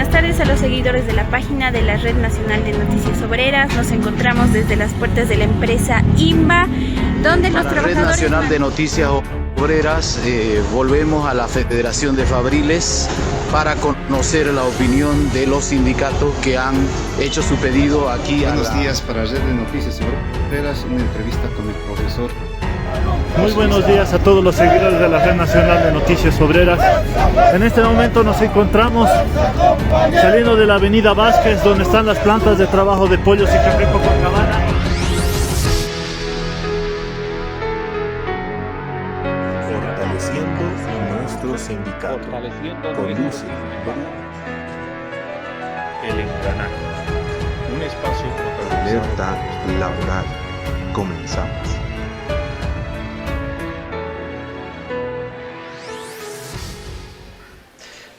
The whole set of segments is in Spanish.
buenas tardes a los seguidores de la página de la Red Nacional de Noticias Obreras. Nos encontramos desde las puertas de la empresa INBA, donde los trabajadores... Red Nacional de Noticias Obreras, volvemos a la Federación de Fabriles para conocer la opinión de los sindicatos que han hecho su pedido aquí. Buenos días para Red de Noticias Obreras, una entrevista con el profesor. Muy buenos días a todos los seguidores de la Red Nacional de Noticias Obreras. En este momento nos encontramos saliendo de la avenida Vázquez, donde están las plantas de trabajo de Pollos y Café Copacabana. Fortaleciendo nuestro sindicato. Conduce el engranaje. Un espacio Alerta Laboral. Comenzamos.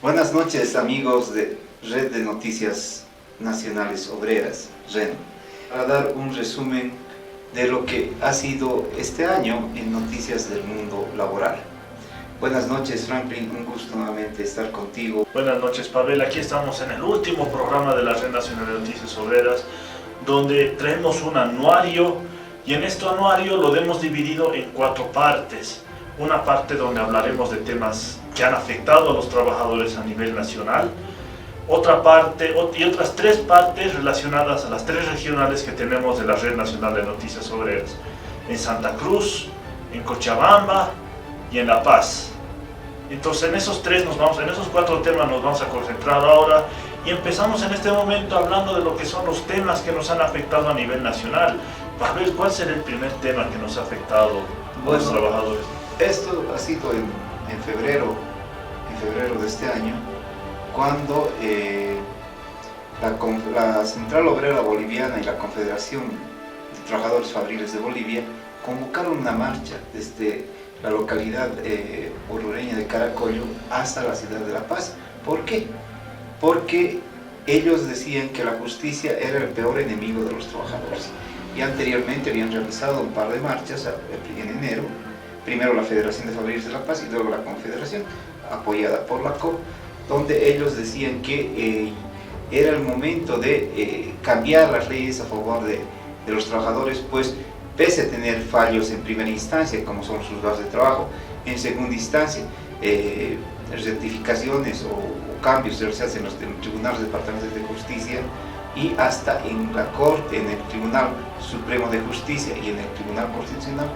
Buenas noches, amigos de Red de Noticias Nacionales Obreras, REN, para dar un resumen de lo que ha sido este año en noticias del mundo laboral. Buenas noches, Franklin, un gusto nuevamente estar contigo. Buenas noches, Pavel. Aquí estamos en el último programa de la Red Nacional de Noticias Obreras, donde traemos un anuario, y en este anuario lo hemos dividido en 4 partes. Una parte donde hablaremos de temas que han afectado a los trabajadores a nivel nacional, otra parte y otras 3 partes relacionadas a las 3 regionales que tenemos de la Red Nacional de Noticias Obreras, en Santa Cruz, en Cochabamba y en La Paz. Entonces en esos 4 temas nos vamos a concentrar ahora, y empezamos en este momento hablando de lo que son los temas que nos han afectado a nivel nacional. Para ver cuál será el primer tema que nos ha afectado a los trabajadores. Esto ha sido en febrero de este año, cuando la Central Obrera Boliviana y la Confederación de Trabajadores Fabriles de Bolivia convocaron una marcha desde la localidad orureña de Caracollo hasta la ciudad de La Paz. ¿Por qué? Porque ellos decían que la justicia era el peor enemigo de los trabajadores, y anteriormente habían realizado un par de marchas en enero. Primero la Federación de Fabriles de La Paz y luego la Confederación, apoyada por la COP, donde ellos decían que era el momento de cambiar las leyes a favor de los trabajadores, pues pese a tener fallos en primera instancia, como son sus bases de trabajo, en segunda instancia, rectificaciones o cambios realizados en los tribunales departamentales de justicia, y hasta en la Corte, en el Tribunal Supremo de Justicia y en el Tribunal Constitucional,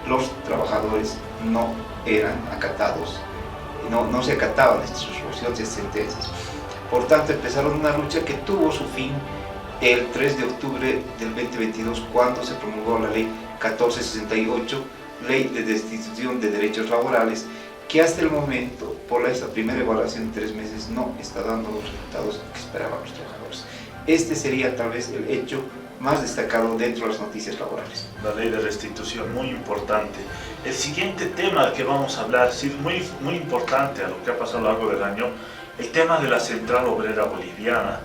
los trabajadores no eran acatados, no se acataban estas resoluciones, estas sentencias. Por tanto, empezaron una lucha que tuvo su fin el 3 de octubre del 2022, cuando se promulgó la ley 1468, Ley de Destitución de Derechos Laborales, que hasta el momento, por esta primera evaluación de 3 meses, no está dando los resultados que esperaban los trabajadores. Este sería tal vez el hecho más destacado dentro de las noticias laborales. La ley de restitución, muy importante. El siguiente tema que vamos a hablar, sí, muy importante a lo que ha pasado a lo largo del año, el tema de la Central Obrera Boliviana.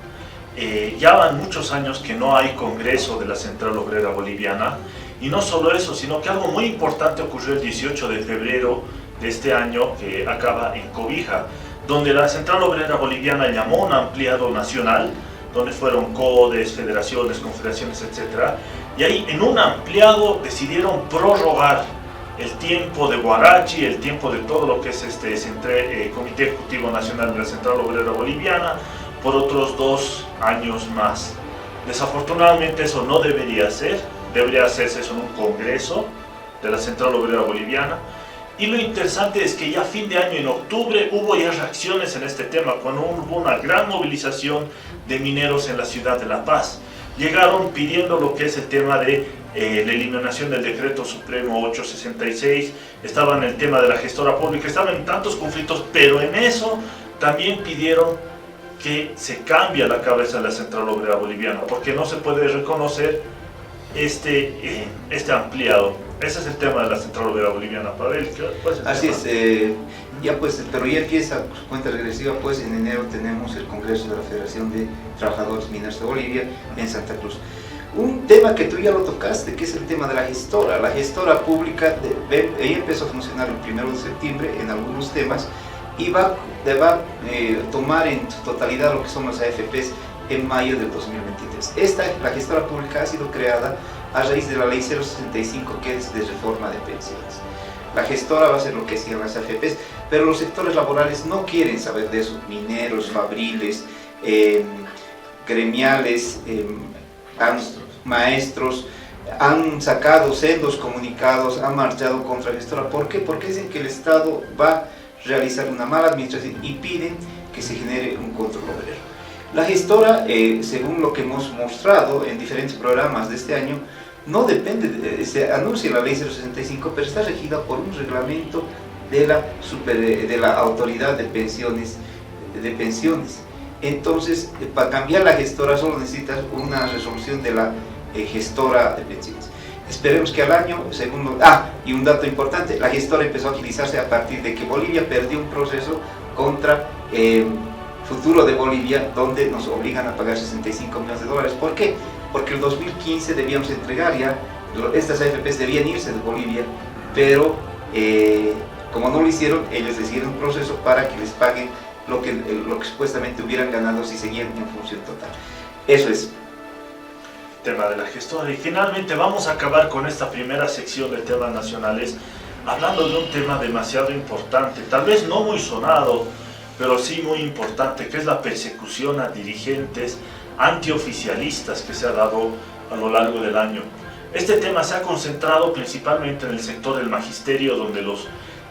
Ya van muchos años que no hay congreso de la Central Obrera Boliviana, y no solo eso, sino que algo muy importante ocurrió el 18 de febrero de este año, que acaba en Cobija, donde la Central Obrera Boliviana llamó un ampliado nacional, donde fueron CODES, federaciones, confederaciones, etc. Y ahí en un ampliado decidieron prorrogar el tiempo de Guarachi, el tiempo de todo lo que es Comité Ejecutivo Nacional de la Central Obrera Boliviana, por otros 2 años más. Desafortunadamente eso no debería ser, debería hacerse eso en un congreso de la Central Obrera Boliviana. Y lo interesante es que ya a fin de año, en octubre, hubo ya reacciones en este tema, cuando hubo una gran movilización de mineros en la ciudad de La Paz. Llegaron pidiendo lo que es el tema de la eliminación del Decreto Supremo 866, estaba en el tema de la gestora pública, estaban en tantos conflictos, pero en eso también pidieron que se cambie la cabeza de la Central Obrera Boliviana, porque no se puede reconocer este ampliado. Ese es el tema de la Central Obrera Boliviana, Pavel. Así es, pero ya empieza su cuenta regresiva, pues en enero tenemos el Congreso de la Federación de Trabajadores Mineros de Bolivia en Santa Cruz. Un tema que tú ya lo tocaste, que es el tema de la gestora. La gestora pública, ella empezó a funcionar el 1 de septiembre en algunos temas, y va a tomar en su totalidad lo que son las AFPs en mayo del 2023. La gestora pública ha sido creada a raíz de la ley 065, que es de reforma de pensiones. La gestora va a hacer lo que hacían las AFPs, pero los sectores laborales no quieren saber de eso. Mineros, fabriles, gremiales, maestros, han sacado sendos comunicados, han marchado contra la gestora. ¿Por qué? Porque dicen que el Estado va a realizar una mala administración y piden que se genere un control obrero. La gestora, según lo que hemos mostrado en diferentes programas de este año, no depende, se anuncia la ley 065, pero está regida por un reglamento de la autoridad de pensiones. Entonces, para cambiar la gestora solo necesitas una resolución de la gestora de pensiones. Esperemos que al año, y un dato importante, la gestora empezó a agilizarse a partir de que Bolivia perdió un proceso contra Futuro de Bolivia, donde nos obligan a pagar 65 millones de dólares. ¿Por qué? Porque el 2015 debíamos entregar ya, estas AFPs debían irse de Bolivia, pero como no lo hicieron, ellos decidieron un proceso para que les paguen lo que supuestamente hubieran ganado si seguían en función total. Eso es. Tema de la gestora. Y finalmente vamos a acabar con esta primera sección de temas nacionales hablando de un tema demasiado importante, tal vez no muy sonado, pero sí muy importante, que es la persecución a dirigentes antioficialistas que se ha dado a lo largo del año. Este tema se ha concentrado principalmente en el sector del magisterio, donde los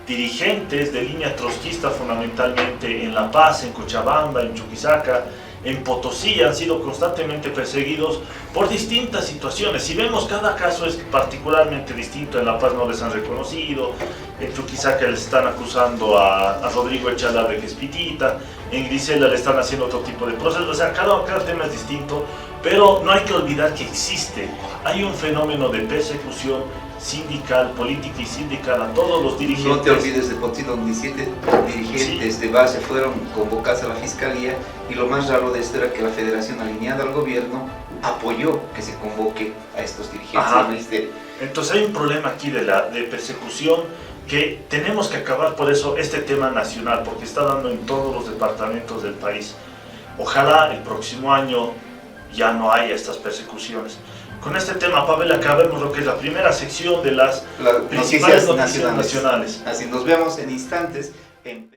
dirigentes de línea trotskista, fundamentalmente en La Paz, en Cochabamba, en Chuquisaca, en Potosí, han sido constantemente perseguidos por distintas situaciones. Si vemos, cada caso es particularmente distinto. En La Paz no les han reconocido, en Chuquisaca les están acusando a Rodrigo Echalarre, que es pitita, en Grisela le están haciendo otro tipo de procesos. O sea, cada tema es distinto, pero no hay que olvidar que hay un fenómeno de persecución sindical, política y sindical a todos los dirigentes. No te olvides de Potosí, donde 17 dirigentes de base fueron convocados a la fiscalía, y lo más raro de esto era que la federación, alineada al gobierno, apoyó que se convoque a estos dirigentes. Entonces hay un problema aquí de persecución que tenemos que acabar. Por eso este tema nacional, porque está dando en todos los departamentos del país. Ojalá el próximo año ya no haya estas persecuciones. Con este tema, Pavel, acabemos lo que es la primera sección de las principales noticias nacionales. Así nos vemos en instantes. Hoy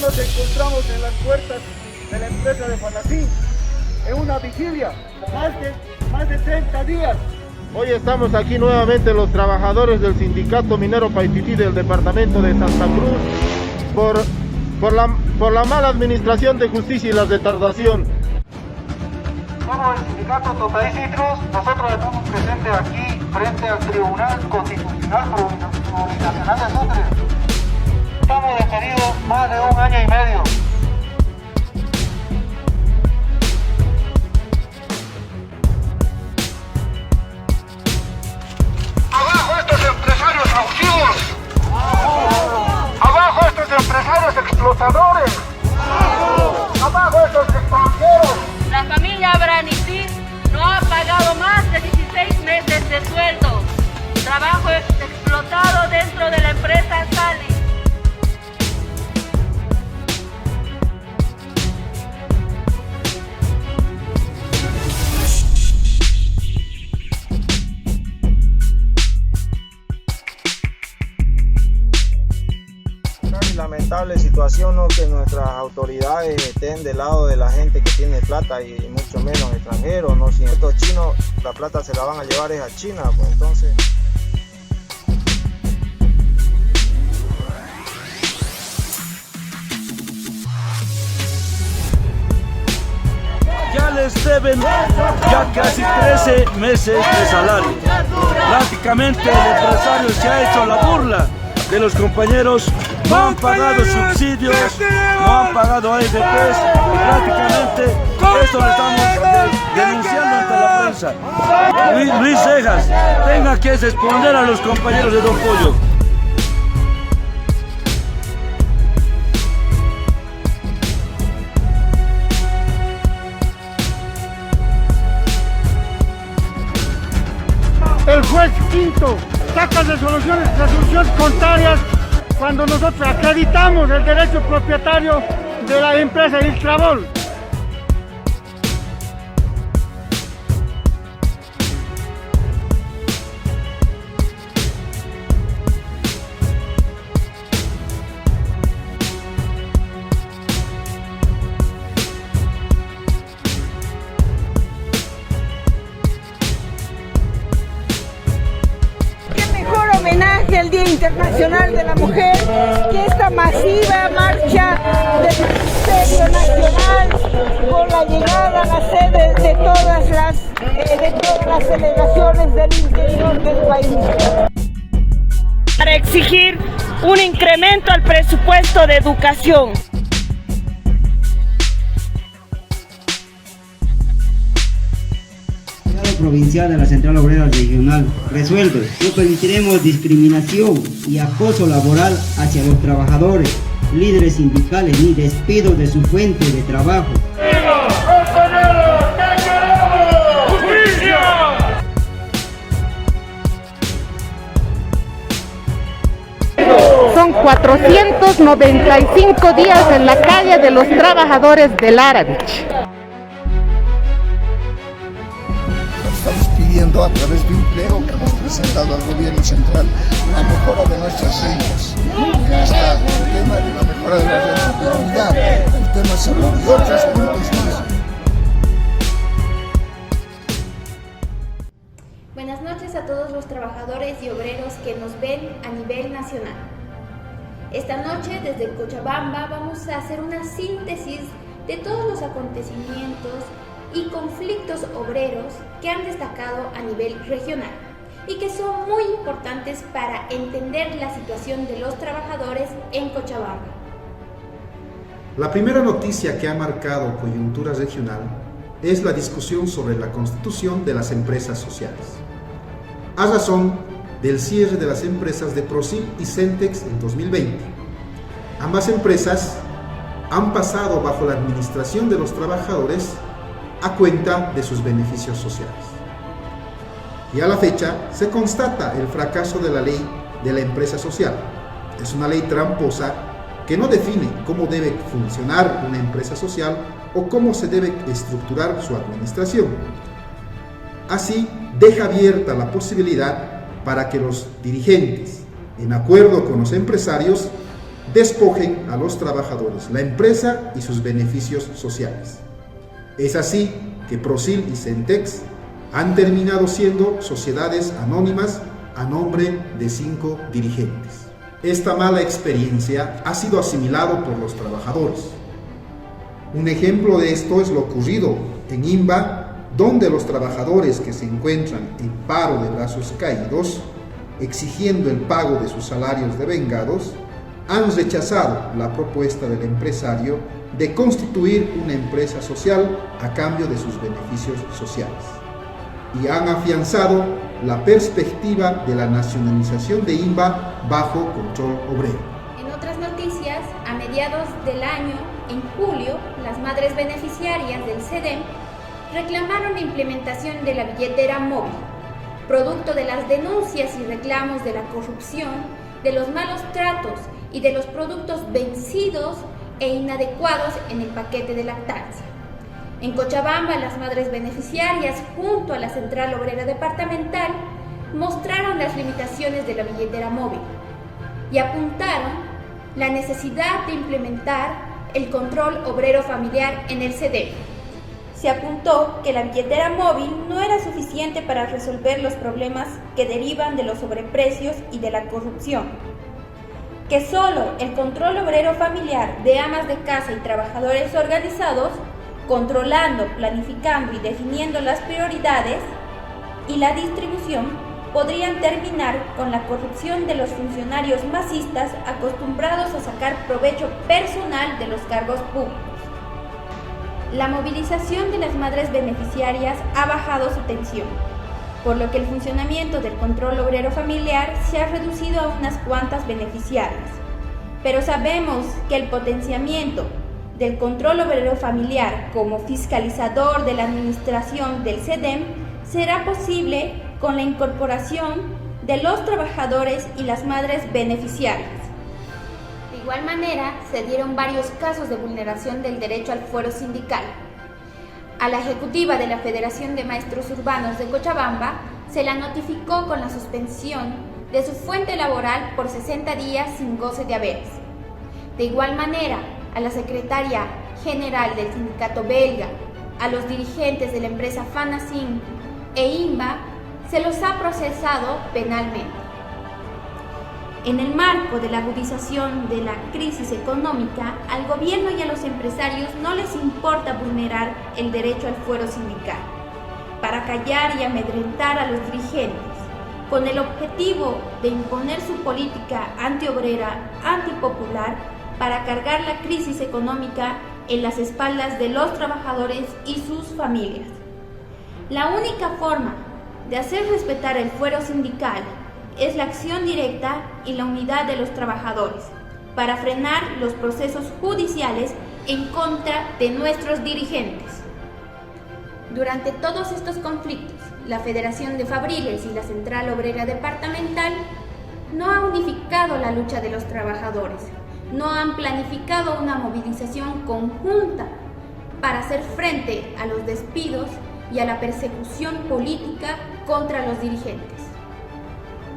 nos encontramos en las puertas de la empresa de Fanacín, en una vigilia, más de 30 días. Hoy estamos aquí nuevamente los trabajadores del Sindicato Minero Paitití del departamento de Santa Cruz por la mala administración de justicia y la retardación. Como el Sindicato Totaí Citrus, nosotros estamos presentes aquí frente al Tribunal Constitucional Plurinacional de Sucre. Estamos detenidos más de 1 año y medio. ¡Abajo estos empresarios abusivos! ¡Abajo estos empresarios explotadores! ¡Abajo estos extranjeros! La familia Branitis no ha pagado más de 16 meses de sueldo. Trabajo explotado dentro de la empresa Sali. Lamentable situación, ¿no? Que nuestras autoridades estén del lado de la gente que tiene plata y mucho menos extranjeros, ¿no? Si estos chinos la plata se la van a llevar es a China, pues entonces. Ya les deben ya casi 13 meses de salario. Prácticamente el empresario se ha hecho la burla de los compañeros. No han pagado subsidios, no han pagado AFPs, y prácticamente esto lo estamos denunciando ante la prensa. Luis Cejas tenga que responder a los compañeros de Don Pollo. juez quinto saca resoluciones contrarias cuando nosotros acreditamos el derecho propietario de la empresa Iltrabol. Homenaje al Día Internacional de la Mujer, que esta masiva marcha del Ministerio Nacional con la llegada a la sede de todas las delegaciones del interior del país. Para exigir un incremento al presupuesto de educación. Provincial de la Central Obrera Regional resuelve: no permitiremos discriminación y acoso laboral hacia los trabajadores, líderes sindicales ni despidos de su fuente de trabajo. Son 495 días en la calle de los trabajadores del Aravich. Estamos pidiendo a través de un pliego que hemos presentado al gobierno central la mejora de nuestras rentas. Ya está el tema de la mejora de la rentabilidad, el tema de salud y otros puntos más. Buenas noches a todos los trabajadores y obreros que nos ven a nivel nacional. Esta noche desde Cochabamba vamos a hacer una síntesis de todos los acontecimientos y conflictos obreros que han destacado a nivel regional y que son muy importantes para entender la situación de los trabajadores en Cochabamba. La primera noticia que ha marcado coyuntura regional es la discusión sobre la constitución de las empresas sociales, a razón del cierre de las empresas de Prosil y Centex en 2020. Ambas empresas han pasado bajo la administración de los trabajadores a cuenta de sus beneficios sociales. Y a la fecha se constata el fracaso de la ley de la empresa social. Es una ley tramposa que no define cómo debe funcionar una empresa social o cómo se debe estructurar su administración. Así, deja abierta la posibilidad para que los dirigentes, en acuerdo con los empresarios, despojen a los trabajadores, la empresa y sus beneficios sociales. Es así que Prosil y Centex han terminado siendo sociedades anónimas a nombre de 5 dirigentes. Esta mala experiencia ha sido asimilado por los trabajadores. Un ejemplo de esto es lo ocurrido en Imba, donde los trabajadores que se encuentran en paro de brazos caídos, exigiendo el pago de sus salarios devengados, han rechazado la propuesta del empresario de constituir una empresa social a cambio de sus beneficios sociales y han afianzado la perspectiva de la nacionalización de Imba bajo control obrero. En otras noticias, a mediados del año, en julio, las madres beneficiarias del CEDEM reclamaron la implementación de la billetera móvil, producto de las denuncias y reclamos de la corrupción, de los malos tratos y de los productos vencidos e inadecuados en el paquete de lactancia. En Cochabamba, las madres beneficiarias, junto a la Central Obrera Departamental, mostraron las limitaciones de la billetera móvil y apuntaron la necesidad de implementar el control obrero familiar en el CEDEM. Se apuntó que la billetera móvil no era suficiente para resolver los problemas que derivan de los sobreprecios y de la corrupción, que solo el control obrero familiar de amas de casa y trabajadores organizados, controlando, planificando y definiendo las prioridades y la distribución, podrían terminar con la corrupción de los funcionarios masistas acostumbrados a sacar provecho personal de los cargos públicos. La movilización de las madres beneficiarias ha bajado su tensión, por lo que el funcionamiento del control obrero familiar se ha reducido a unas cuantas beneficiarias. Pero sabemos que el potenciamiento del control obrero familiar como fiscalizador de la administración del CEDEM será posible con la incorporación de los trabajadores y las madres beneficiarias. De igual manera, se dieron varios casos de vulneración del derecho al fuero sindical. A la ejecutiva de la Federación de Maestros Urbanos de Cochabamba se la notificó con la suspensión de su fuente laboral por 60 días sin goce de haberes. De igual manera, a la secretaria general del sindicato belga, a los dirigentes de la empresa Fanacin e INBA, se los ha procesado penalmente. En el marco de la agudización de la crisis económica, al gobierno y a los empresarios no les importa vulnerar el derecho al fuero sindical, para callar y amedrentar a los dirigentes, con el objetivo de imponer su política antiobrera, antipopular, para cargar la crisis económica en las espaldas de los trabajadores y sus familias. La única forma de hacer respetar el fuero sindical es la acción directa y la unidad de los trabajadores para frenar los procesos judiciales en contra de nuestros dirigentes. Durante todos estos conflictos, la Federación de Fabriles y la Central Obrera Departamental no ha unificado la lucha de los trabajadores, no han planificado una movilización conjunta para hacer frente a los despidos y a la persecución política contra los dirigentes.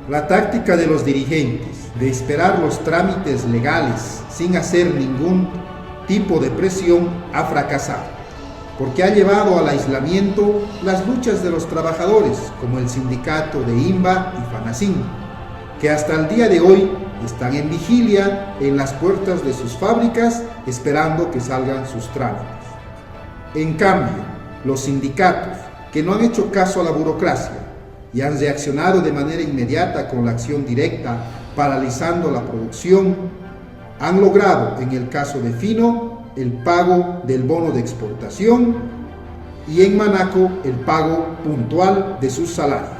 La táctica de los dirigentes de esperar los trámites legales sin hacer ningún tipo de presión ha fracasado, porque ha llevado al aislamiento las luchas de los trabajadores, como el sindicato de INBA y Fanacin, que hasta el día de hoy están en vigilia en las puertas de sus fábricas esperando que salgan sus trámites. En cambio, los sindicatos, que no han hecho caso a la burocracia y han reaccionado de manera inmediata con la acción directa, paralizando la producción, han logrado, en el caso de Fino, el pago del bono de exportación y en Manaco el pago puntual de sus salarios.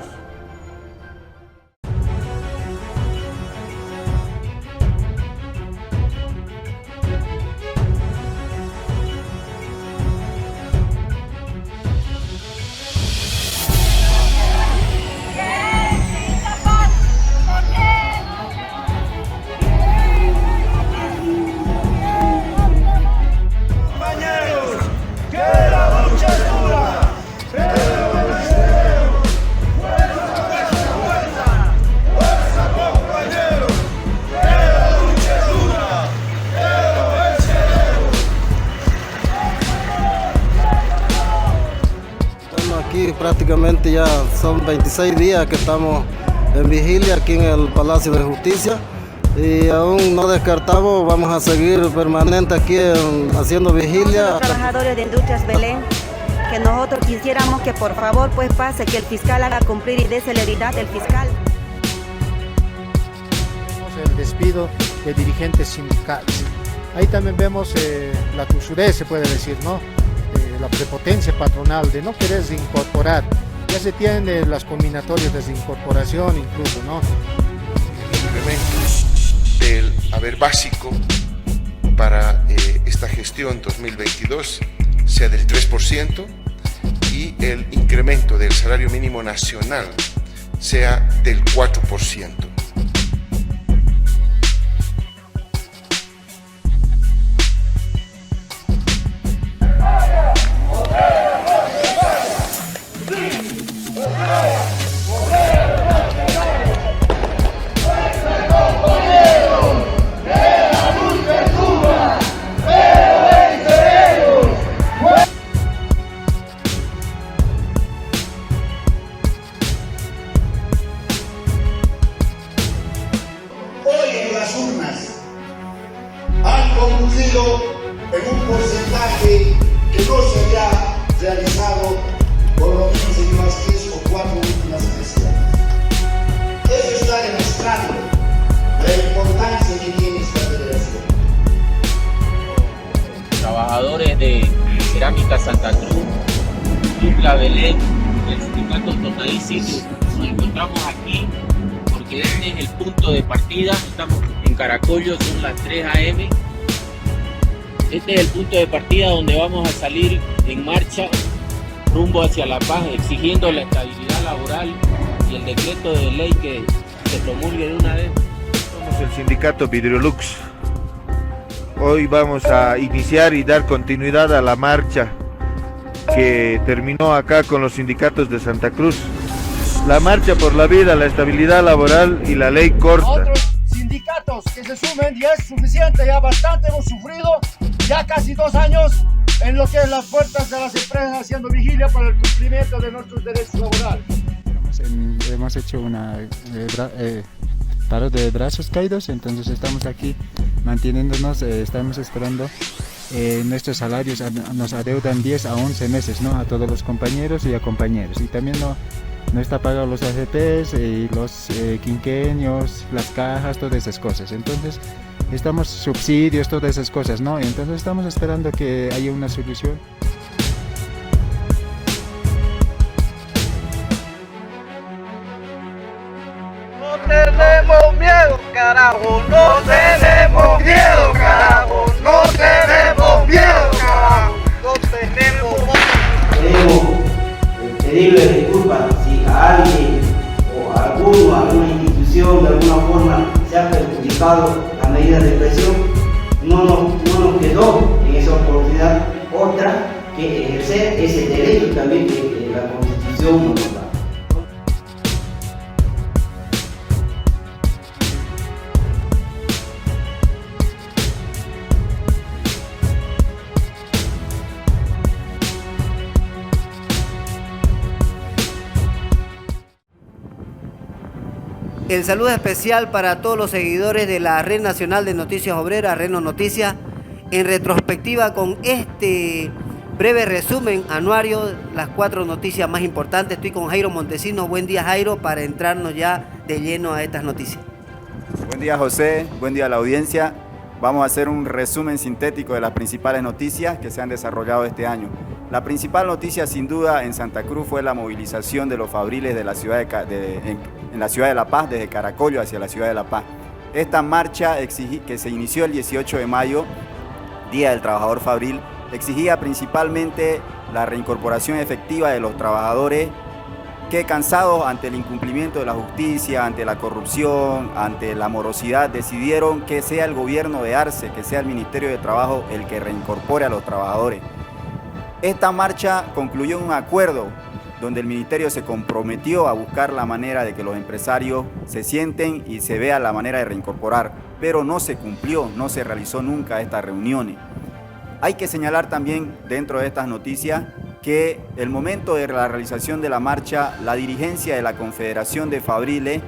Prácticamente ya son 26 días que estamos en vigilia aquí en el Palacio de Justicia y aún no descartamos, vamos a seguir permanente aquí haciendo vigilia. Los trabajadores de Industrias Belén, que nosotros quisiéramos que por favor pues pase, que el fiscal haga cumplir y dé celeridad el fiscal. El despido de dirigentes sindicales. Ahí también vemos la tusudez, se puede decir, ¿no? La prepotencia patronal de no querer incorporar. Ya se tienen las combinatorias de incorporación incluso, ¿no? Incrementos del haber básico para esta gestión 2022 sea del 3% y el incremento del salario mínimo nacional sea del 4%. En un porcentaje que no se había realizado por lo menos en las 3 o 4 últimas elecciones. Eso está demostrando la importancia que tiene esta federación. Trabajadores de Cerámica Santa Cruz, Dupla Belén, del sindicato Totaí Citrus, nos encontramos aquí porque este es el punto de partida. Estamos en Caracollo, son las 3 AM. Este es el punto de partida donde vamos a salir en marcha rumbo hacia La Paz, exigiendo la estabilidad laboral y el decreto de ley que se promulgue de una vez. Somos el sindicato Vidriolux. Hoy vamos a iniciar y dar continuidad a la marcha que terminó acá con los sindicatos de Santa Cruz. La marcha por la vida, la estabilidad laboral y la ley corta. Otros sindicatos que se sumen, ya es suficiente, ya bastante hemos sufrido, ya casi 2 años en lo que es las puertas de las empresas haciendo vigilia para el cumplimiento de nuestros derechos laborales. Hemos hecho una paro de brazos caídos, entonces estamos aquí manteniéndonos, estamos esperando nuestros salarios, nos adeudan 10 a 11 meses, ¿no? A todos los compañeros y a compañeros, y también no está pagado los AFPs y los quinquenios, las cajas, todas esas cosas. Entonces estamos subsidios, todas esas cosas, ¿no? Entonces estamos esperando que haya una solución. No tenemos miedo, carajo, no tenemos miedo, carajo, no tenemos miedo, carajo, no tenemos miedo. Queremos pedirle disculpas si a alguien o a alguna institución de alguna forma se ha perjudicado la medida de presión. No nos quedó en esa oportunidad otra que ejercer ese derecho también que la Constitución nos da. El saludo especial para todos los seguidores de la Red Nacional de Noticias Obreras, Reno Noticias, en retrospectiva con este breve resumen anuario, las 4 noticias más importantes. Estoy con Jairo Montesinos. Buen día, Jairo, para entrarnos ya de lleno a estas noticias. Buen día, José. Buen día a la audiencia. Vamos a hacer un resumen sintético de las principales noticias que se han desarrollado este año. La principal noticia, sin duda, en Santa Cruz fue la movilización de los fabriles de la ciudad en la ciudad de La Paz, desde Caracollo hacia la ciudad de La Paz. Esta marcha que se inició el 18 de mayo, Día del Trabajador Fabril, exigía principalmente la reincorporación efectiva de los trabajadores que, cansados ante el incumplimiento de la justicia, ante la corrupción, ante la morosidad, decidieron que sea el gobierno de Arce, que sea el Ministerio de Trabajo el que reincorpore a los trabajadores. Esta marcha concluyó en un acuerdo donde el ministerio se comprometió a buscar la manera de que los empresarios se sienten y se vea la manera de reincorporar, pero no se cumplió, no se realizó nunca estas reuniones. Hay que señalar también dentro de estas noticias que el momento de la realización de la marcha, la dirigencia de la Confederación de Fabriles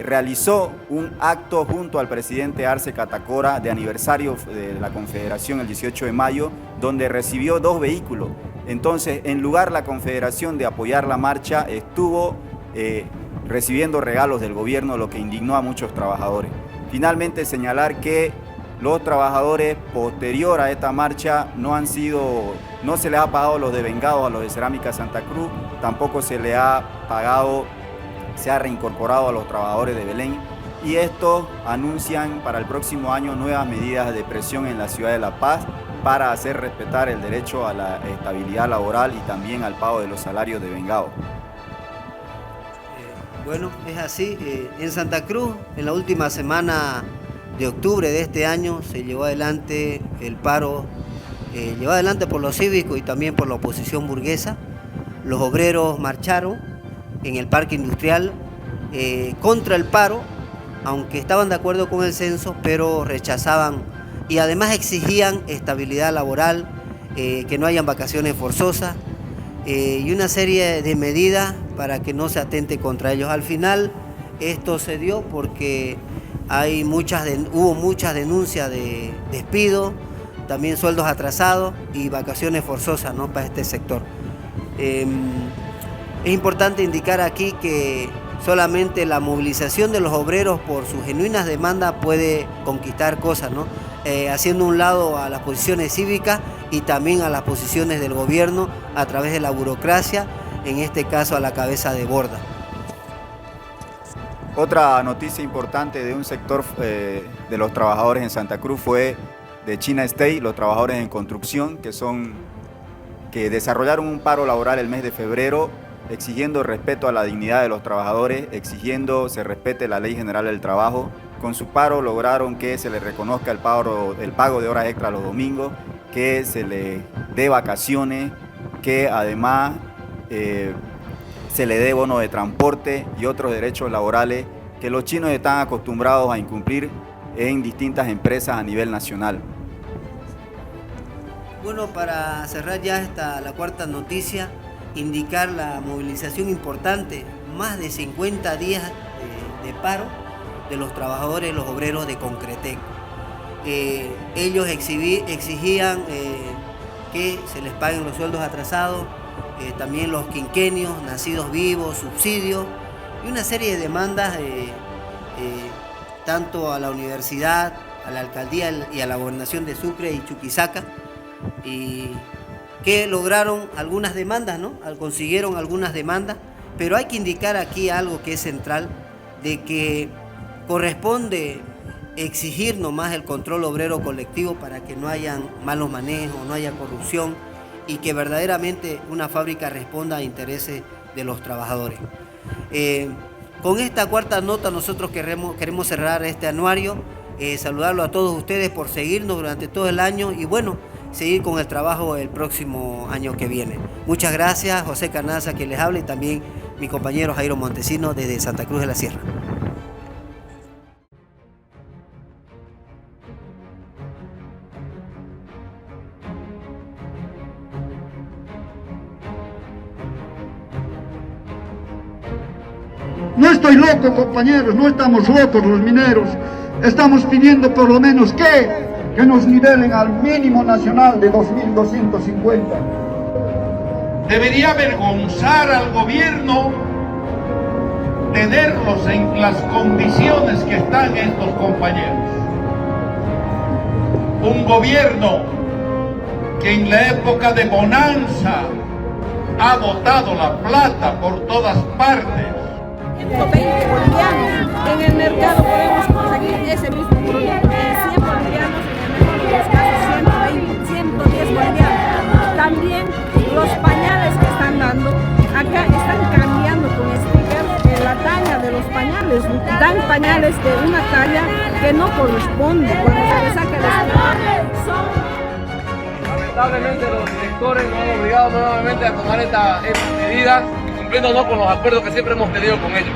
realizó un acto junto al presidente Arce Catacora de aniversario de la Confederación el 18 de mayo, donde recibió 2 vehículos. Entonces, en lugar la Confederación de apoyar la marcha, estuvo recibiendo regalos del gobierno, lo que indignó a muchos trabajadores. Finalmente, señalar que los trabajadores posterior a esta marcha no se les ha pagado los devengados a los de Cerámica Santa Cruz, tampoco se les ha pagado, se ha reincorporado a los trabajadores de Belén, y estos anuncian para el próximo año nuevas medidas de presión en la ciudad de La Paz para hacer respetar el derecho a la estabilidad laboral y también al pago de los salarios devengados. Bueno, es así. En Santa Cruz, en la última semana de octubre de este año, se llevó adelante el paro, llevado adelante por los cívicos y también por la oposición burguesa. Los obreros marcharon en el parque industrial contra el paro, aunque estaban de acuerdo con el censo, pero rechazaban y además exigían estabilidad laboral, que no hayan vacaciones forzosas y una serie de medidas para que no se atente contra ellos. Al final esto se dio porque hubo muchas denuncias de despido, también sueldos atrasados y vacaciones forzosas, ¿no?, para este sector. Es importante indicar aquí que solamente la movilización de los obreros por sus genuinas demandas puede conquistar cosas, ¿no? Haciendo un lado a las posiciones cívicas y también a las posiciones del gobierno a través de la burocracia, en este caso a la cabeza de Borda. Otra noticia importante de un sector de los trabajadores en Santa Cruz fue de China State, los trabajadores en construcción, que desarrollaron un paro laboral el mes de febrero exigiendo respeto a la dignidad de los trabajadores, exigiendo se respete la Ley General del Trabajo. Con su paro lograron que se les reconozca el pago de horas extra los domingos, que se les dé vacaciones, que además se le dé bono de transporte y otros derechos laborales que los chinos están acostumbrados a incumplir en distintas empresas a nivel nacional. Bueno, para cerrar ya la cuarta noticia, indicar la movilización importante, más de 50 días de paro de los trabajadores, los obreros de Concretec. Ellos exigían que se les paguen los sueldos atrasados, también los quinquenios, nacidos vivos, subsidios y una serie de demandas tanto a la universidad, a la alcaldía y a la gobernación de Sucre y Chuquisaca, y que lograron algunas demandas, ¿no? Consiguieron algunas demandas, pero hay que indicar aquí algo que es central, de que corresponde exigir nomás el control obrero colectivo para que no hayan malos manejos, no haya corrupción y que verdaderamente una fábrica responda a intereses de los trabajadores. Con esta cuarta nota nosotros queremos cerrar este anuario, saludarlo a todos ustedes por seguirnos durante todo el año y bueno, seguir con el trabajo el próximo año que viene. Muchas gracias, José Canaza que les habla y también mi compañero Jairo Montesino desde Santa Cruz de la Sierra. No estoy loco, compañeros, no estamos locos los mineros. Estamos pidiendo por lo menos que nos nivelen al mínimo nacional de 2.250. Debería avergonzar al gobierno tenerlos en las condiciones que están estos compañeros. Un gobierno que en la época de bonanza ha botado la plata por todas partes. 120 bolivianos. En el mercado podemos conseguir ese mismo producto en 100 bolivianos, en el mejor de los casos 120, 110 bolivianos. También los pañales que están dando, acá están cambiando con stickers la talla de los pañales. Dan pañales de una talla que no corresponde cuando se les saca el sticker. Lamentablemente los directores nos han obligado nuevamente a tomar estas medidas, cumpliendo con los acuerdos que siempre hemos tenido con ellos.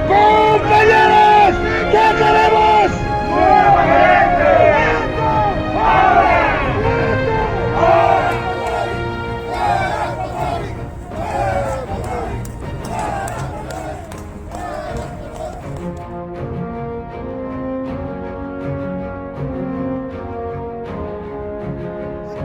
¡Compañeros! ¿Qué queremos? ¡Nueva gente!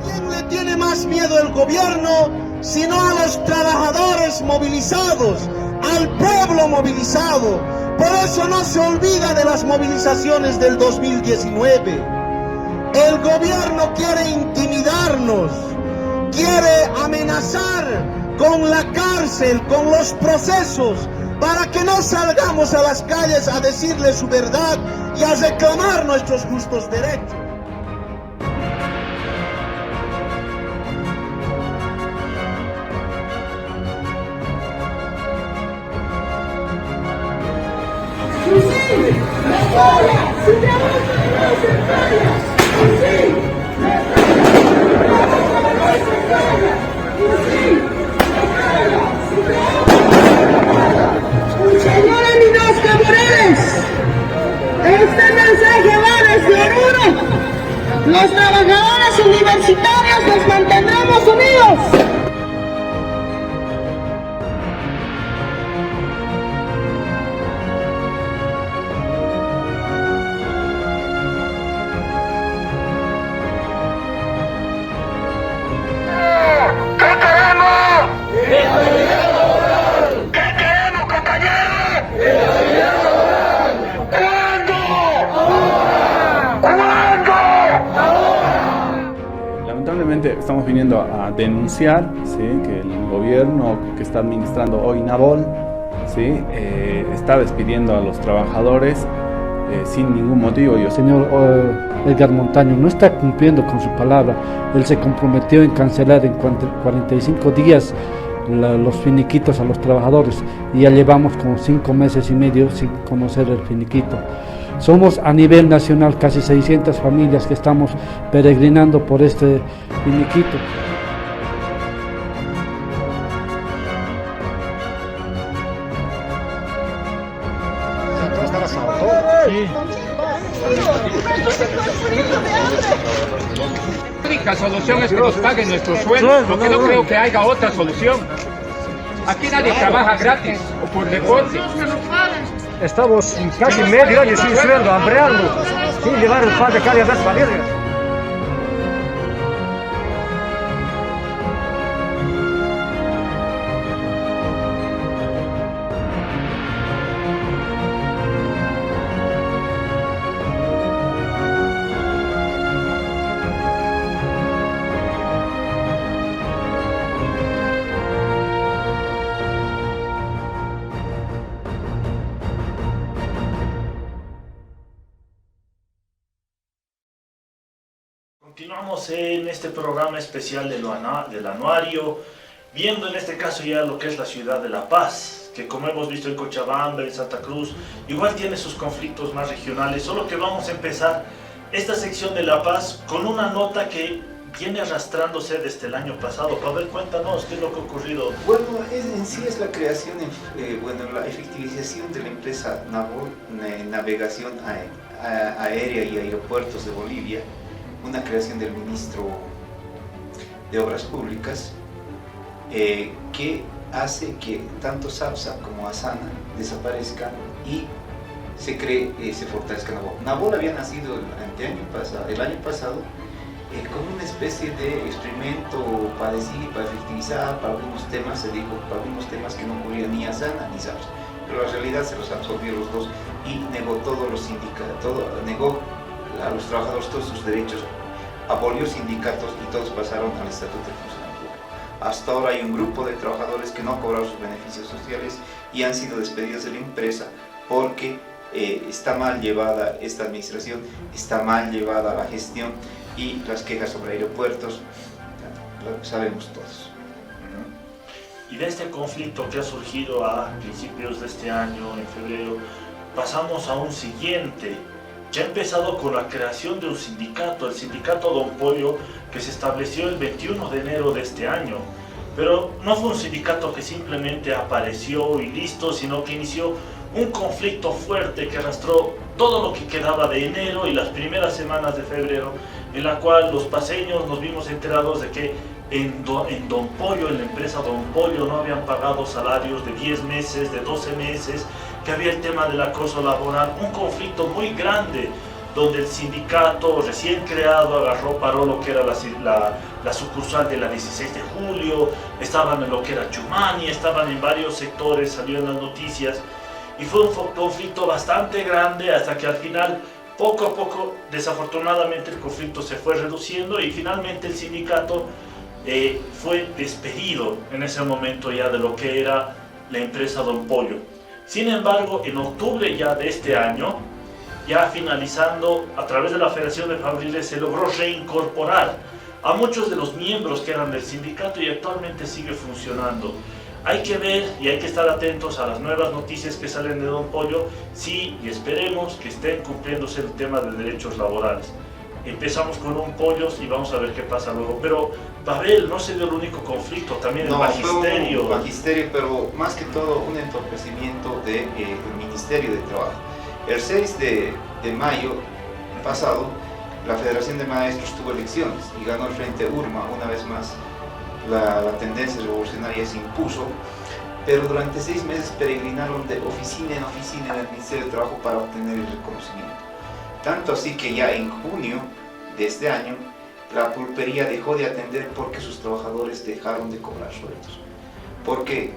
¿Quién le tiene más miedo al gobierno sino a los trabajadores movilizados, al pueblo movilizado? Por eso no se olvida de las movilizaciones del 2019. El gobierno quiere intimidarnos, quiere amenazar con la cárcel, con los procesos, para que no salgamos a las calles a decirle su verdad y a reclamar nuestros justos derechos. Señora Minasca Morales, este mensaje va desde Oruro. Los trabajadores universitarios nos mantendremos unidos. ¿Qué queremos? viniendo a denunciar, ¿sí?, que el gobierno que está administrando hoy Nabol, ¿sí?, está despidiendo a los trabajadores sin ningún motivo. El señor Edgar Montaño no está cumpliendo con su palabra. Él se comprometió en cancelar en 45 días los finiquitos a los trabajadores y ya llevamos como 5 meses y medio sin conocer el finiquito. Somos a nivel nacional casi 600 familias que estamos peregrinando por este finiquito. La única solución es que nos paguen nuestros sueldos, porque no creo que haya otra solución. Aquí nadie trabaja gratis o por deporte. Estamos casi medio año sin sueldo, hambreando, sin llevar el pan de cada día a las familias. Continuamos en este programa especial del anuario, viendo en este caso ya lo que es la ciudad de La Paz, que como hemos visto en Cochabamba, en Santa Cruz, igual tiene sus conflictos más regionales, solo que vamos a empezar esta sección de La Paz con una nota que viene arrastrándose desde el año pasado. Pavel, cuéntanos qué es lo que ha ocurrido. Bueno, en sí es la creación, la efectivización de la empresa Nabol, Navegación Aérea y Aeropuertos de Bolivia, una creación del ministro de Obras Públicas, que hace que tanto SAPSA como ASANA desaparezcan y se fortalezca Nabol. Nabol había nacido el año pasado como una especie de experimento para decir, para efectivizar para algunos temas, se dijo, para algunos temas que no ocurrían ni ASANA ni SAPSA, pero la realidad se los absorbió los dos y negó todos los sindicatos, negó a los trabajadores todos sus derechos, abolió sindicatos y todos pasaron al Estatuto de Funcionario Público. Hasta ahora hay un grupo de trabajadores que no han cobrado sus beneficios sociales y han sido despedidos de la empresa porque está mal llevada esta administración, está mal llevada la gestión y las quejas sobre aeropuertos, lo sabemos todos. Y de este conflicto que ha surgido a principios de este año, en febrero, pasamos a un siguiente, que ha empezado con la creación de un sindicato, el sindicato Don Pollo, que se estableció el 21 de enero de este año. Pero no fue un sindicato que simplemente apareció y listo, sino que inició un conflicto fuerte que arrastró todo lo que quedaba de enero y las primeras semanas de febrero, en la cual los paseños nos vimos enterados de que en Don Pollo, en la empresa Don Pollo, no habían pagado salarios de 10 meses, de 12 meses, que había el tema del acoso laboral, un conflicto muy grande, donde el sindicato recién creado paró lo que era la sucursal de la 16 de julio, estaban en lo que era Chumani, estaban en varios sectores, salió en las noticias, y fue un conflicto bastante grande hasta que al final, poco a poco, desafortunadamente el conflicto se fue reduciendo y finalmente el sindicato fue despedido en ese momento ya de lo que era la empresa Don Pollo. Sin embargo, en octubre ya de este año, ya finalizando, a través de la Federación de Fabriles se logró reincorporar a muchos de los miembros que eran del sindicato y actualmente sigue funcionando. Hay que ver y hay que estar atentos a las nuevas noticias que salen de Don Pollo, sí, y esperemos que estén cumpliéndose el tema de derechos laborales. Empezamos con un Pollos y vamos a ver qué pasa luego, pero Pavel, no se dio el único conflicto, también el magisterio. Fue un magisterio, pero más que todo un entorpecimiento del Ministerio de Trabajo. El 6 de mayo pasado, la Federación de Maestros tuvo elecciones y ganó el Frente URMA una vez más. La tendencia revolucionaria se impuso, pero durante 6 meses peregrinaron de oficina en oficina en el Ministerio de Trabajo para obtener el reconocimiento. Tanto así que ya en junio de este año, la pulpería dejó de atender porque sus trabajadores dejaron de cobrar sueldos. Porque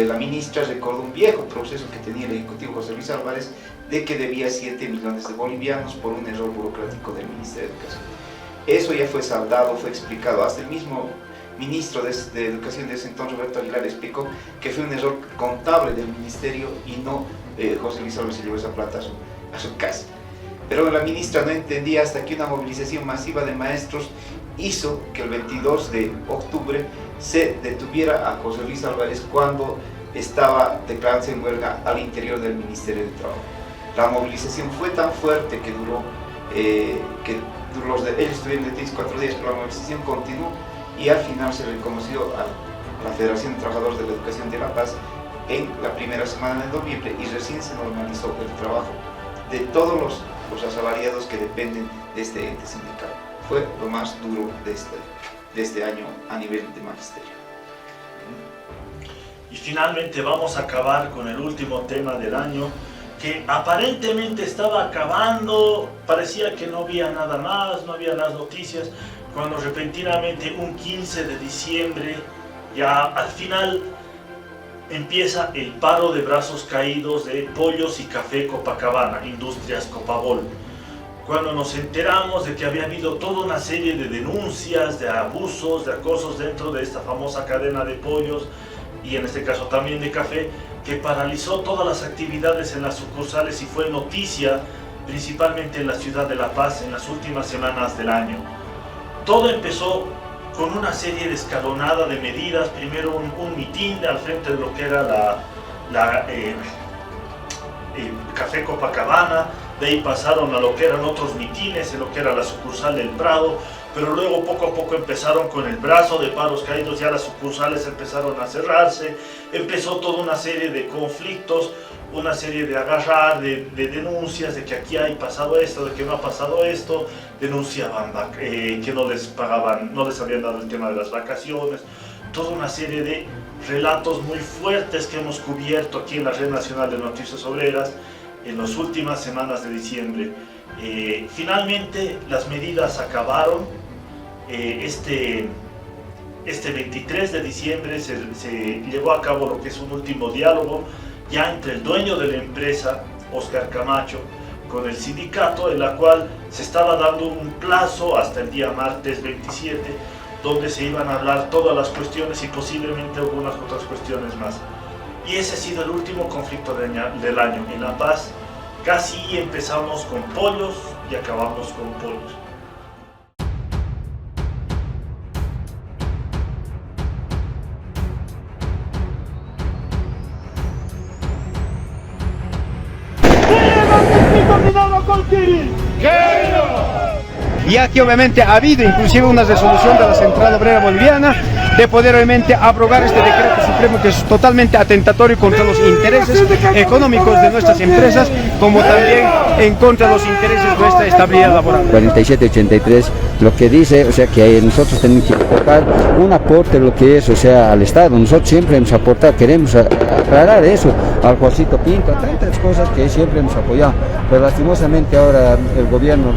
la ministra recordó un viejo proceso que tenía el ejecutivo José Luis Álvarez de que debía 7 millones de bolivianos por un error burocrático del Ministerio de Educación. Eso ya fue saldado, fue explicado, hasta el mismo ministro de Educación de ese entonces, Roberto Aguilar, explicó que fue un error contable del ministerio y no José Luis Álvarez se llevó esa plata a su casa. Pero la ministra no entendía hasta que una movilización masiva de maestros hizo que el 22 de octubre se detuviera a José Luis Álvarez cuando estaba declarándose en huelga al interior del Ministerio de Trabajo. La movilización fue tan fuerte que duró, ellos estuvieron detenidos 4 días, pero la movilización continuó y al final se reconoció a la Federación de Trabajadores de la Educación de La Paz en la primera semana de noviembre y recién se normalizó el trabajo de todos los asalariados que dependen de este ente sindical. Fue lo más duro de este año a nivel de magisterio. Y finalmente vamos a acabar con el último tema del año, que aparentemente estaba acabando, parecía que no había nada más, no había las noticias, cuando repentinamente un 15 de diciembre, ya al final, empieza el paro de brazos caídos de Pollos y Café Copacabana, Industrias Copabol. Cuando nos enteramos de que había habido toda una serie de denuncias, de abusos, de acosos dentro de esta famosa cadena de pollos, y en este caso también de café, que paralizó todas las actividades en las sucursales y fue noticia principalmente en la ciudad de La Paz en las últimas semanas del año. Todo empezó con una serie de escalonada de medidas, primero un mitin al frente de lo que era Café Copacabana, de ahí pasaron a lo que eran otros mitines en lo que era la sucursal del Prado, pero luego poco a poco empezaron con el brazo de paros caídos, ya las sucursales empezaron a cerrarse, empezó toda una serie de conflictos, una serie de agarrar, de denuncias de que aquí hay pasado esto, de que no ha pasado esto, denunciaban que no les pagaban, no les habían dado el tema de las vacaciones, toda una serie de relatos muy fuertes que hemos cubierto aquí en la Red Nacional de Noticias Obreras en las últimas semanas de diciembre. Finalmente las medidas acabaron. Este 23 de diciembre se llevó a cabo lo que es un último diálogo ya entre el dueño de la empresa, Óscar Camacho, con el sindicato, en la cual se estaba dando un plazo hasta el día martes 27, donde se iban a hablar todas las cuestiones y posiblemente algunas otras cuestiones más. Y ese ha sido el último conflicto del año. En La Paz casi empezamos con pollos y acabamos con pollos. Y aquí obviamente ha habido inclusive una resolución de la Central Obrera Boliviana de poder obviamente abrogar este decreto supremo que es totalmente atentatorio contra los intereses económicos de nuestras empresas, como también en contra de los intereses de nuestra estabilidad laboral. 4783 lo que dice, o sea, que nosotros tenemos que aportar un aporte, lo que es, o sea, al Estado. Nosotros siempre hemos aportado, queremos aclarar eso al Juancito Pinto, tantas cosas que siempre hemos apoyado, pero lastimosamente ahora el gobierno,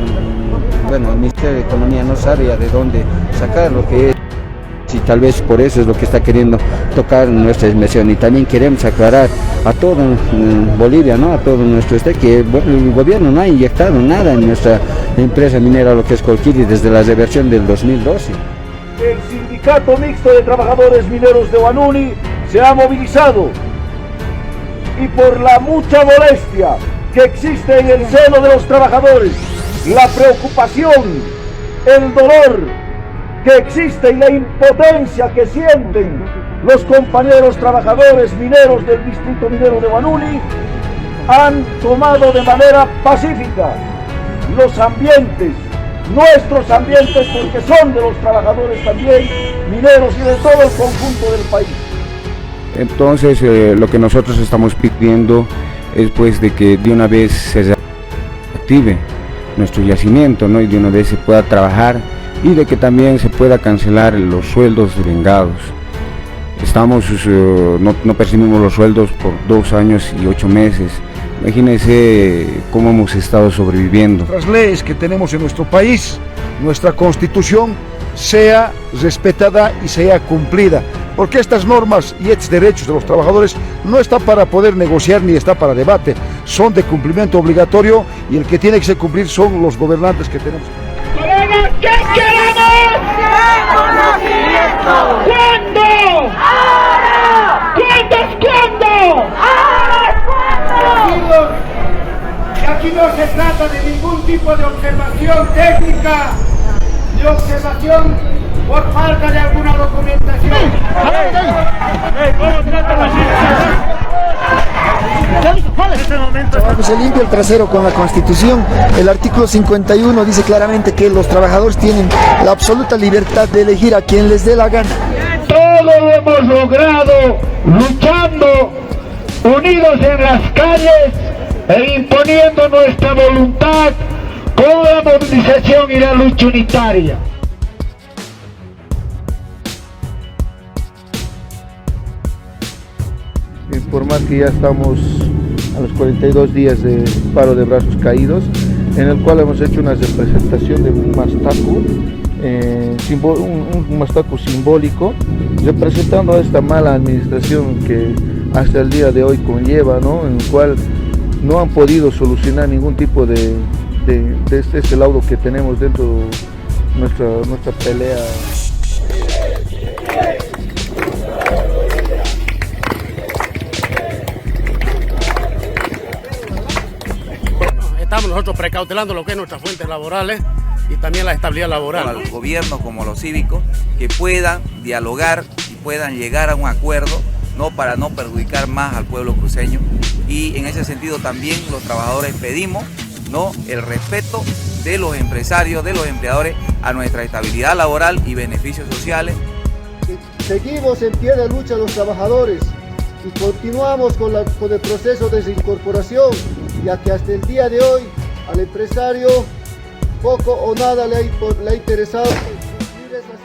bueno, el Ministerio de Economía no sabe de dónde sacar lo que es, y tal vez por eso es lo que está queriendo tocar nuestra inversión. Y también queremos aclarar a todo Bolivia, ¿no? A todo nuestro estado, que el gobierno no ha inyectado nada en nuestra empresa minera, lo que es Colquiri, desde la reversión del 2012. El Sindicato Mixto de Trabajadores Mineros de Huanuni se ha movilizado y por la mucha molestia que existe en el seno de los trabajadores, la preocupación, el dolor que existe y la impotencia que sienten los compañeros trabajadores mineros del Distrito Minero de Huanuni, han tomado de manera pacífica los ambientes, nuestros ambientes, porque son de los trabajadores también mineros y de todo el conjunto del país. Entonces lo que nosotros estamos pidiendo es pues de que de una vez se reactive nuestro yacimiento, ¿no? Y de una vez se pueda trabajar y de que también se pueda cancelar los sueldos devengados. No percibimos los sueldos por 2 años y 8 meses. Imagínense cómo hemos estado sobreviviendo. Las leyes que tenemos en nuestro país, nuestra constitución, sea respetada y sea cumplida, porque estas normas y estos derechos de los trabajadores no están para poder negociar ni está para debate, son de cumplimiento obligatorio y el que tiene que cumplir son los gobernantes que tenemos. ¿Qué queremos? ¡Reconocimiento! ¿Cuándo? ¡Ahora! ¿Cuándo es cuándo? ¡Ahora es cuándo! Y aquí no se trata de ningún tipo de observación técnica, de observación por falta de alguna documentación. Se limpia el trasero con la Constitución. El artículo 51 dice claramente que los trabajadores tienen la absoluta libertad de elegir a quien les dé la gana. Todo lo hemos logrado luchando, unidos en las calles e imponiendo nuestra voluntad con la movilización y la lucha unitaria. Informar que ya estamos a los 42 días de paro de brazos caídos, en el cual hemos hecho una representación de un mastaco simbólico, representando a esta mala administración que hasta el día de hoy conlleva, ¿no? En el cual no han podido solucionar ningún tipo de este laudo que tenemos dentro de nuestra pelea. Estamos nosotros precautelando lo que es nuestras fuentes laborales y también la estabilidad laboral. A los gobiernos como los cívicos que puedan dialogar y puedan llegar a un acuerdo, ¿no? Para no perjudicar más al pueblo cruceño, y en ese sentido también los trabajadores pedimos, ¿no?, el respeto de los empresarios, de los empleadores a nuestra estabilidad laboral y beneficios sociales. Seguimos en pie de lucha los trabajadores y continuamos con el proceso de desincorporación, ya que hasta el día de hoy al empresario poco o nada le ha interesado cumplir esas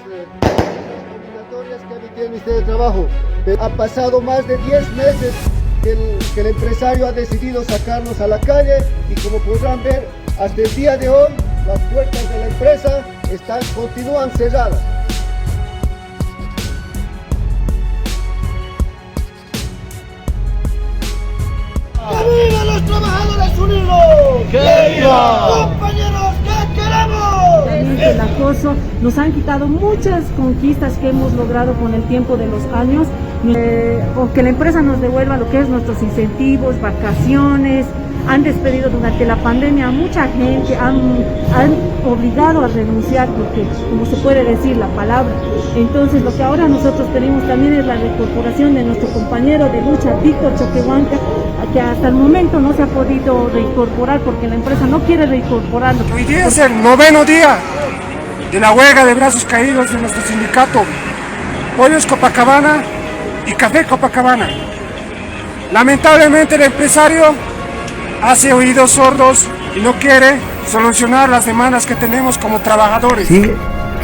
obligatorias que emitió el Ministerio de Trabajo. Pero ha pasado más de 10 meses que el empresario ha decidido sacarnos a la calle, y como podrán ver, hasta el día de hoy las puertas de la empresa continúan cerradas. ¡Que vivan los trabajadores unidos! ¡Que vivan! ¡Compañeros, qué queremos! El acoso nos han quitado muchas conquistas que hemos logrado con el tiempo de los años, o que la empresa nos devuelva lo que es nuestros incentivos, vacaciones. Han despedido durante la pandemia a mucha gente, han obligado a renunciar, porque como se puede decir la palabra. Entonces lo que ahora nosotros tenemos también es la reincorporación de nuestro compañero de lucha, Víctor Choquehuanca, que hasta el momento no se ha podido reincorporar porque la empresa no quiere reincorporarlo. Hoy día es el 9º día de la huelga de brazos caídos de nuestro sindicato Pollos Copacabana y Café Copacabana. Lamentablemente el empresario hace oídos sordos y no quiere solucionar las demandas que tenemos como trabajadores. Sí,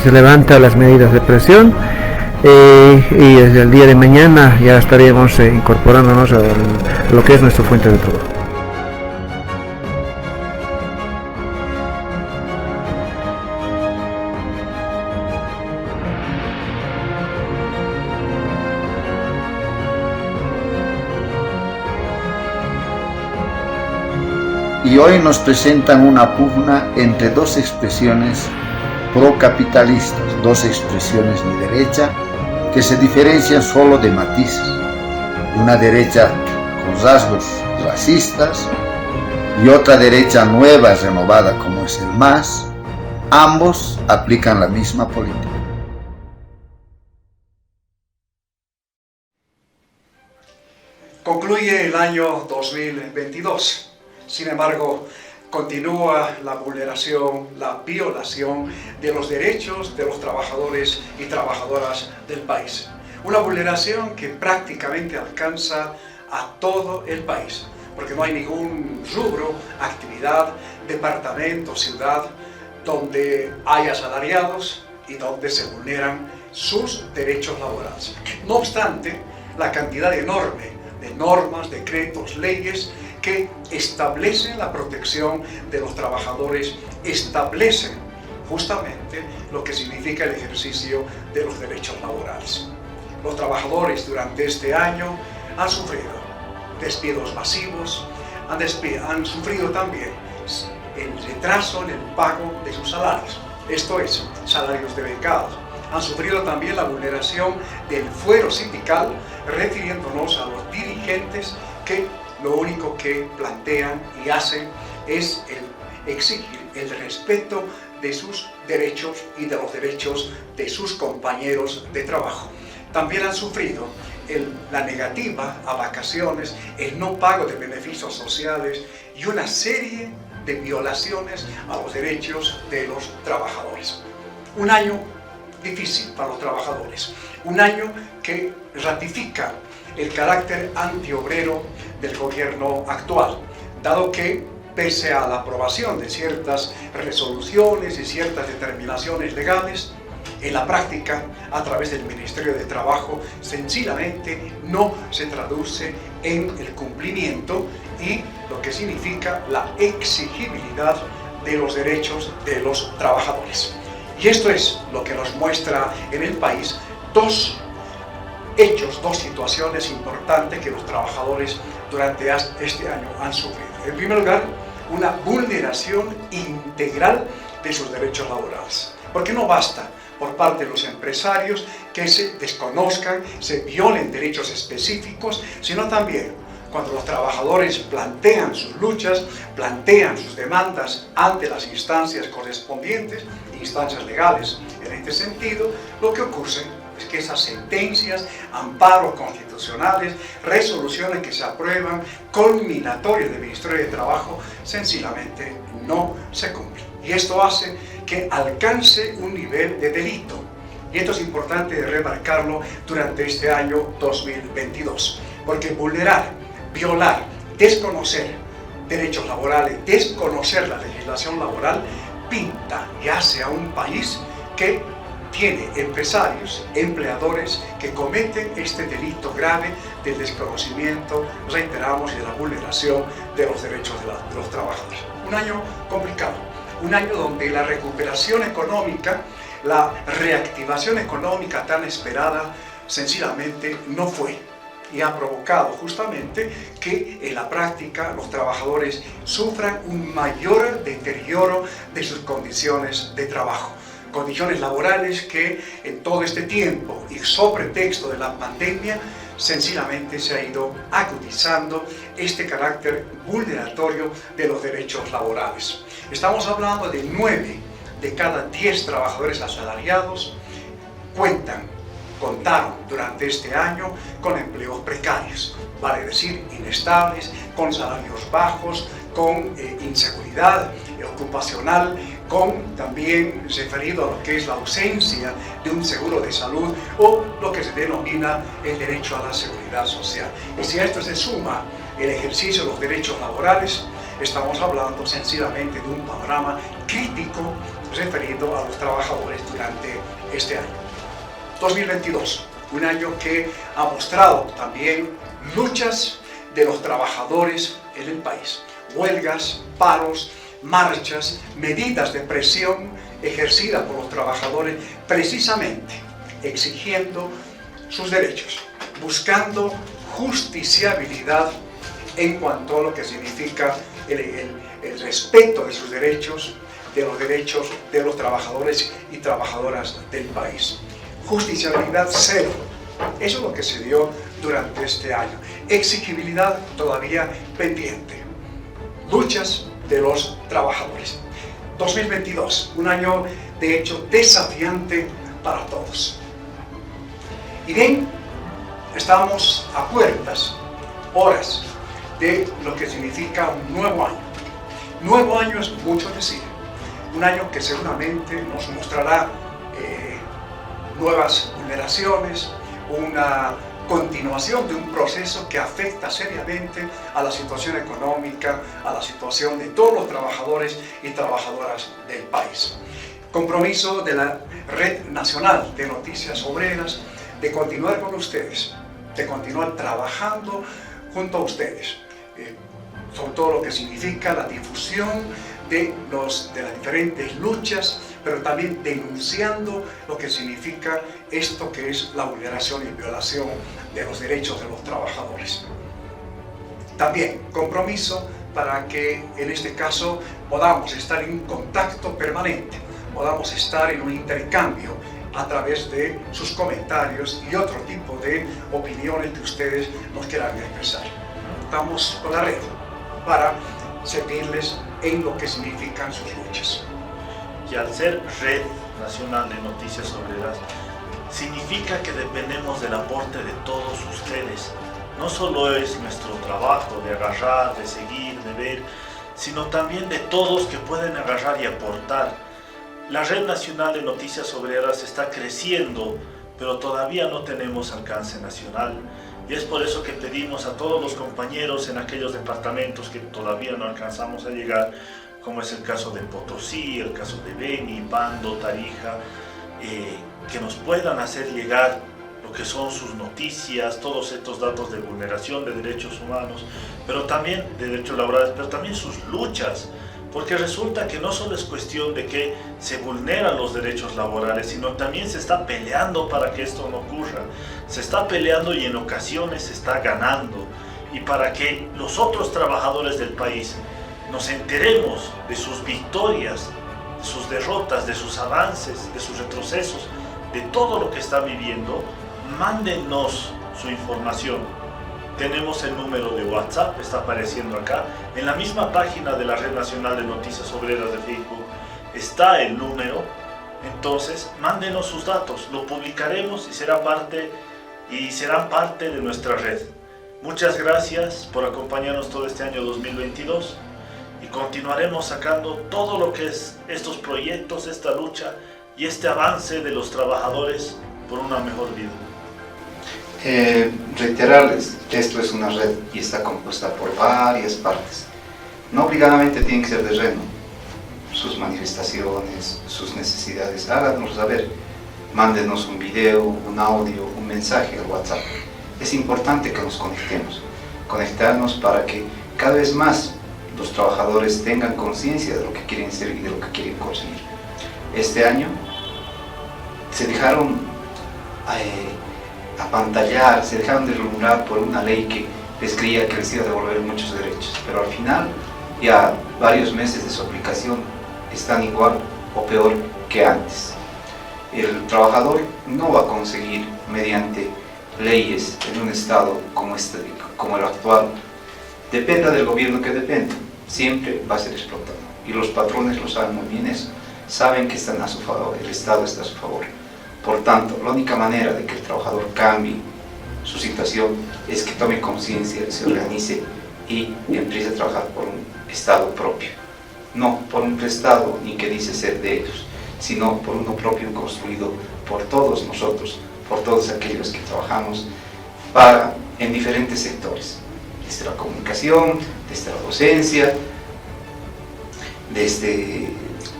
se levantan las medidas de presión y desde el día de mañana ya estaríamos incorporándonos a lo que es nuestra fuente de trabajo. Y hoy nos presentan una pugna entre dos expresiones procapitalistas, dos expresiones de derecha que se diferencian solo de matices. Una derecha con rasgos racistas y otra derecha nueva, renovada como es el MAS. Ambos aplican la misma política. Concluye el año 2022. Sin embargo, continúa la vulneración, la violación de los derechos de los trabajadores y trabajadoras del país. Una vulneración que prácticamente alcanza a todo el país, porque no hay ningún rubro, actividad, departamento, ciudad, donde haya asalariados y donde se vulneran sus derechos laborales. No obstante, la cantidad enorme de normas, decretos, leyes que establecen la protección de los trabajadores, establecen justamente lo que significa el ejercicio de los derechos laborales. Los trabajadores durante este año han sufrido despidos masivos, han sufrido también el retraso en el pago de sus salarios. esto es, salarios devengados. Han sufrido también la vulneración del fuero sindical, refiriéndonos a los dirigentes que lo único que plantean y hacen es exigir el respeto de sus derechos y de los derechos de sus compañeros de trabajo. También han sufrido la negativa a vacaciones, el no pago de beneficios sociales y una serie de violaciones a los derechos de los trabajadores. Un año difícil para los trabajadores, un año que ratifica el carácter antiobrero del gobierno actual, dado que pese a la aprobación de ciertas resoluciones y ciertas determinaciones legales, en la práctica, a través del Ministerio de Trabajo, sencillamente no se traduce en el cumplimiento y lo que significa la exigibilidad de los derechos de los trabajadores. Y esto es lo que nos muestra en el país dos hechos, dos situaciones importantes que los trabajadores durante este año han sufrido. En primer lugar, una vulneración integral de sus derechos laborales. Porque no basta por parte de los empresarios que se desconozcan, se violen derechos específicos, sino también cuando los trabajadores plantean sus luchas, plantean sus demandas ante las instancias correspondientes, instancias legales. En este sentido, lo que ocurre es que esas sentencias, amparos constitucionales, resoluciones que se aprueban, culminatorias del Ministerio de Trabajo, sencillamente no se cumplen. Y esto hace que alcance un nivel de delito. Y esto es importante remarcarlo durante este año 2022, porque vulnerar, violar, desconocer derechos laborales, desconocer la legislación laboral, pinta y hace a un país que tiene empresarios, empleadores que cometen este delito grave del desconocimiento, reiteramos, y de la vulneración de los derechos de los trabajadores. Un año complicado, un año donde la recuperación económica, la reactivación económica tan esperada, sencillamente no fue, y ha provocado justamente que en la práctica los trabajadores sufran un mayor deterioro de sus condiciones de trabajo. Condiciones laborales que en todo este tiempo y sobre texto de la pandemia sencillamente se ha ido agudizando este carácter vulneratorio de los derechos laborales. Estamos hablando de 9 de cada 10 trabajadores asalariados contaron durante este año con empleos precarios, vale decir inestables, con salarios bajos, con inseguridad ocupacional, con también referido a lo que es la ausencia de un seguro de salud o lo que se denomina el derecho a la seguridad social. Y si a esto se suma el ejercicio de los derechos laborales, estamos hablando sencillamente de un panorama crítico referido a los trabajadores durante este año. 2022, un año que ha mostrado también luchas de los trabajadores en el país, huelgas, paros, marchas, medidas de presión ejercidas por los trabajadores precisamente exigiendo sus derechos, buscando justiciabilidad en cuanto a lo que significa el respeto de sus derechos, de los derechos de los trabajadores y trabajadoras del país. Justiciabilidad cero, eso es lo que se dio durante este año. Exigibilidad todavía pendiente. Luchas de los trabajadores. 2022, un año de hecho desafiante para todos. Y bien, estamos a puertas, horas, de lo que significa un nuevo año. Nuevo año es mucho decir, un año que seguramente nos mostrará nuevas vulneraciones, una continuación de un proceso que afecta seriamente a la situación económica, a la situación de todos los trabajadores y trabajadoras del país. Compromiso de la Red Nacional de Noticias Obreras de continuar con ustedes, de continuar trabajando junto a ustedes, sobre todo lo que significa la difusión de las diferentes luchas, pero también denunciando lo que significa esto que es la vulneración y violación de los derechos de los trabajadores. También compromiso para que en este caso podamos estar en contacto permanente podamos estar en un intercambio a través de sus comentarios y otro tipo de opiniones que ustedes nos quieran expresar. Estamos con la red para servirles en lo que significan sus luchas. Y al ser Red Nacional de Noticias Obreras, significa que dependemos del aporte de todos ustedes. No solo es nuestro trabajo de agarrar, de seguir, de ver, sino también de todos que pueden agarrar y aportar. La Red Nacional de Noticias Obreras está creciendo, pero todavía no tenemos alcance nacional. Y es por eso que pedimos a todos los compañeros en aquellos departamentos que todavía no alcanzamos a llegar, como es el caso de Potosí, el caso de Beni, Pando, Tarija, que nos puedan hacer llegar lo que son sus noticias, todos estos datos de vulneración de derechos humanos, pero también de derechos laborales, pero también sus luchas, porque resulta que no solo es cuestión de que se vulneran los derechos laborales, sino también se está peleando para que esto no ocurra, se está peleando y en ocasiones se está ganando, y para que los otros trabajadores del país nos enteremos de sus victorias, de sus derrotas, de sus avances, de sus retrocesos, de todo lo que están viviendo, mándennos su información. Tenemos el número de WhatsApp, está apareciendo acá. En la misma página de la Red Nacional de Noticias Obreras de Facebook está el número. Entonces, mándenos sus datos, lo publicaremos y serán parte de nuestra red. Muchas gracias por acompañarnos todo este año 2022 y continuaremos sacando todo lo que es estos proyectos, esta lucha y este avance de los trabajadores por una mejor vida. Reiterarles que esto es una red y está compuesta por varias partes. No obligadamente tienen que ser de red, ¿no? Sus manifestaciones, sus necesidades, háganos saber. Mándenos un video, un audio, un mensaje al WhatsApp. Es importante que nos conectarnos para que cada vez más los trabajadores tengan conciencia de lo que quieren ser y de lo que quieren conseguir. Este año se dejaron apantallar, se dejaron deslumbrar por una ley que les creía que les iba a devolver muchos derechos, pero al final, ya varios meses de su aplicación están igual o peor que antes. El trabajador no va a conseguir mediante leyes en un estado como el actual, dependa del gobierno que dependa, siempre va a ser explotado. Y los patrones lo saben muy bien eso, saben que están a su favor, el Estado está a su favor. Por tanto, la única manera de que el trabajador cambie su situación es que tome conciencia, se organice y empiece a trabajar por un Estado propio. No por un prestado ni que dice ser de ellos, sino por uno propio construido por todos nosotros, por todos aquellos que trabajamos en diferentes sectores, desde la comunicación, desde la docencia, desde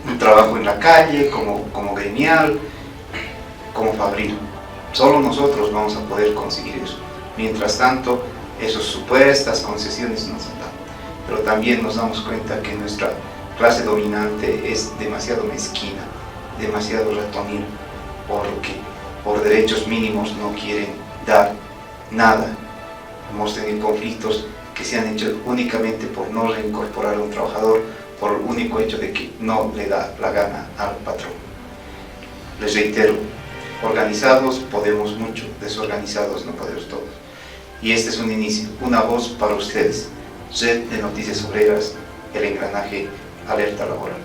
un trabajo en la calle, como gremial, como fabril. Solo nosotros vamos a poder conseguir eso. Mientras tanto, esas supuestas concesiones nos dan. Pero también nos damos cuenta que nuestra clase dominante es demasiado mezquina, demasiado ratonil, porque por derechos mínimos no quieren dar nada. Hemos tenido conflictos que se han hecho únicamente por no reincorporar a un trabajador, por el único hecho de que no le da la gana al patrón. Les reitero, organizados podemos mucho, desorganizados no podemos todos. Y este es un inicio, una voz para ustedes. Red de Noticias Obreras, el engranaje Alerta Laboral.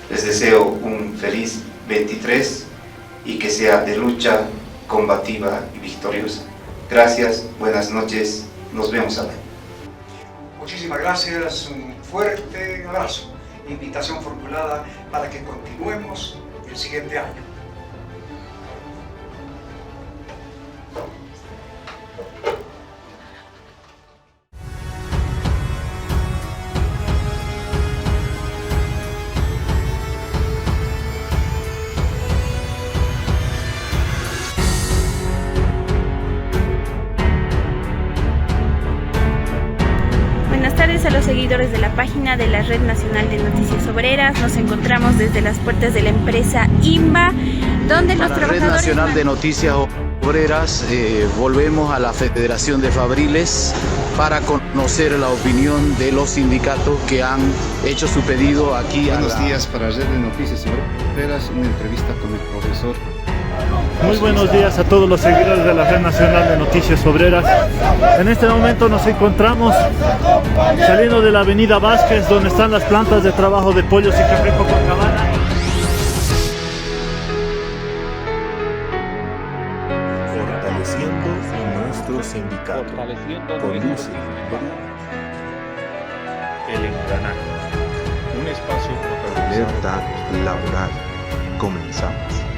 Les deseo un feliz 23 y que sea de lucha combativa y victoriosa. Gracias, buenas noches, nos vemos ahora. Muchísimas gracias, un fuerte abrazo. Invitación formulada para que continuemos el siguiente año. A los seguidores de la página de la Red Nacional de Noticias Obreras, nos encontramos desde las puertas de la empresa IMBA, donde los trabajadores... La Red Nacional de Noticias Obreras, volvemos a la Federación de Fabriles para conocer la opinión de los sindicatos que han hecho su pedido aquí. Buenos días para Red de Noticias Obreras, una entrevista con el profesor. Muy buenos días a todos los seguidores de la Red Nacional de Noticias Obreras. En este momento nos encontramos saliendo de la avenida Vázquez, donde están las plantas de trabajo de Pollos y Café Copacabana. Fortaleciendo nuestro sindicato. Conduce el engranaje. Un espacio protagonizado. Alerta laboral. Comenzamos.